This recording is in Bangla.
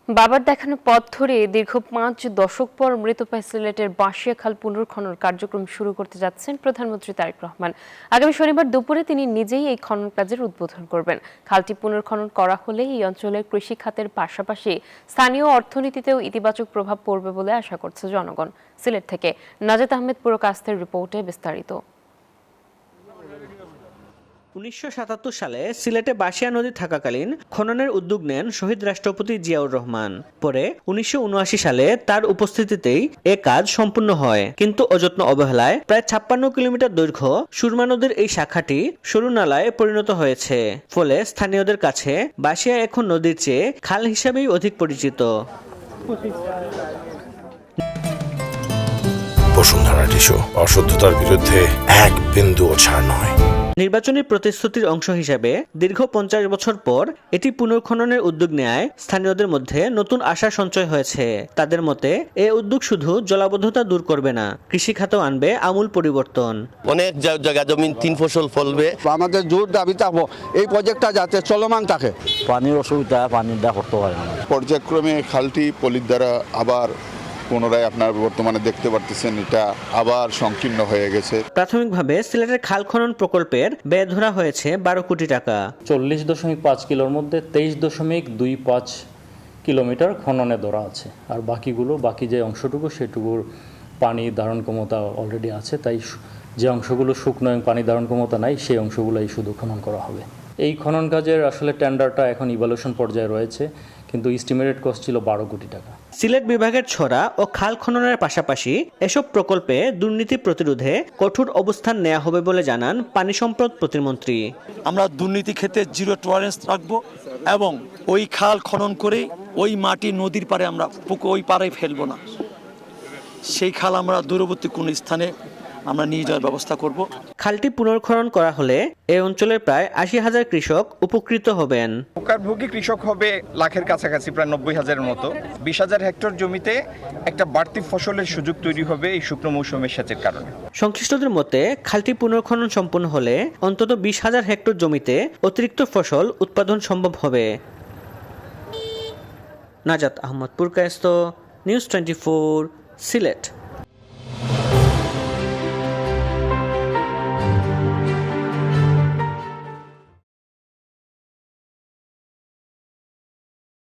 বাবার দেখানো পথ ধরে দীর্ঘ ৫ দশক পর মৃতপ্রায় সিলেটের বাঁশিয়া খাল পুনর্খনন কার্যক্রম শুরু করতে যাচ্ছেন প্রধানমন্ত্রী তারেক রহমান। আগামী শনিবার দুপুরে তিনি নিজেই এই খনন কাজের উদ্বোধন করবেন। খালটি পুনর্খনন করা হলে এই অঞ্চলের কৃষি খাতের পাশাপাশি স্থানীয় অর্থনীতিতেও ইতিবাচক প্রভাব পড়বে বলে আশা করছে জনগণ। সিলেট থেকে নাজাত আহমেদ পুরো কাস্তের রিপোর্টে বিস্তারিত। ১৯৭৭ সালে সিলেটে বাঁশিয়া নদী থাকাকালীন খননের উদ্যোগ নেন শহীদ রাষ্ট্রপতি জিয়াউর রহমান। পরে ১৯৭৯ সালে তার উপস্থিতিতেই এ কাজ সম্পূর্ণ হয়, কিন্তু অযত্ন অবহেলায় প্রায় ৫৬ কিলোমিটার দৈর্ঘ্য সুরমা নদীর এই শাখাটি সরু নালায় পরিণত হয়েছে। ফলে স্থানীয়দের কাছে বাঁশিয়া এখন নদীর চেয়ে খাল হিসাবেই অধিক পরিচিত। বসুন্ধরা টিস্যু, অশুদ্ধতার বিরুদ্ধে এক বিন্দুও ছাড় নয়। নির্বাচনী প্রতিশ্রুতির অংশ হিসেবে দীর্ঘ ৫০ বছর পর এটি পুনর্খননের উদ্যোগ নেয় স্থানীয়দের মধ্যে নতুন আশা সঞ্চয় হয়েছে। তাদের মতে এ উদ্যোগ শুধু জলাবদ্ধতা দূর করবে না, কৃষিখাতেও আনবে আমূল পরিবর্তন। অনেক জায়গা জমি ৩ ফসল ফলবে। আমাদের জোর দাবি থাকবো এই প্রজেক্টটা যাতে চলমান থাকে। পানির অসুবিধা, পানির দেওয়া করতে পারে না। পর্যায়ক্রমে খালটি পলির দ্বারা আবার পুনরায় আপনার বর্তমানে দেখতে পারতেছেন এটা আবার সংকীর্ণ হয়ে গেছে। প্রাথমিকভাবে সিলেটের খাল খনন প্রকল্পের ব্যয় ধরা হয়েছে ১২ কোটি টাকা। ৪০.৫ কিলোর মধ্যে ২৩.২৫ কিলোমিটার খননে ধরা আছে, আর বাকি যে অংশটুকু সেটুকুর পানি ধারণ ক্ষমতা অলরেডি আছে, তাই যে অংশগুলো শুকনো এবং পানি ধারণ ক্ষমতা নাই সেই অংশগুলোই শুধু খনন করা হবে। এই খনন কাজের আসলে টেন্ডারটা এখন ইভ্যালুয়েশন পর্যায়ে রয়েছে, কিন্তু এস্টিমেটেড কস্ট ছিল ১২ কোটি টাকা। সিলেট বিভাগের ছড়া ও খাল খননের পাশাপাশি এসব প্রকল্পে দুর্নীতি প্রতিরোধে কঠোর অবস্থান নেওয়া হবে বলে জানান পানি সম্পদ প্রতিমন্ত্রী। আমরা দুর্নীতি ক্ষেত্রে জিরো টলারেন্স রাখবো এবং ওই খাল খনন করে ওই মাটি নদীর পাড়ে আমরা ওই পাড়ে ফেলবো না। সেই খাল আমরা দূরবর্তী কোনো স্থানে আমরা নিয়ে যাওয়ার ব্যবস্থা করব। খালটি পুনর্খনন করা হলে এই অঞ্চলের প্রায় ৮০,০০০ কৃষক উপকৃত হবেন। উপকারভোগী কৃষক হবে লাখের কাছাকাছি, প্রায় ৯০,০০০-এর মতো। ২০,০০০ হেক্টর জমিতে একটা বাড়তি ফসলের সুযোগ তৈরি হবে এই শুকনো মৌসুমের সেচের কারণে। সংশ্লিষ্টদের মতে খালটি পুনর্খনন সম্পন্ন হলে অন্তত ২০,০০০ হেক্টর জমিতে অতিরিক্ত ফসল উৎপাদন সম্ভব হবে। নাজাত আহমেদ পুরকায়েস্ত, নিউজ 24, সিলেট।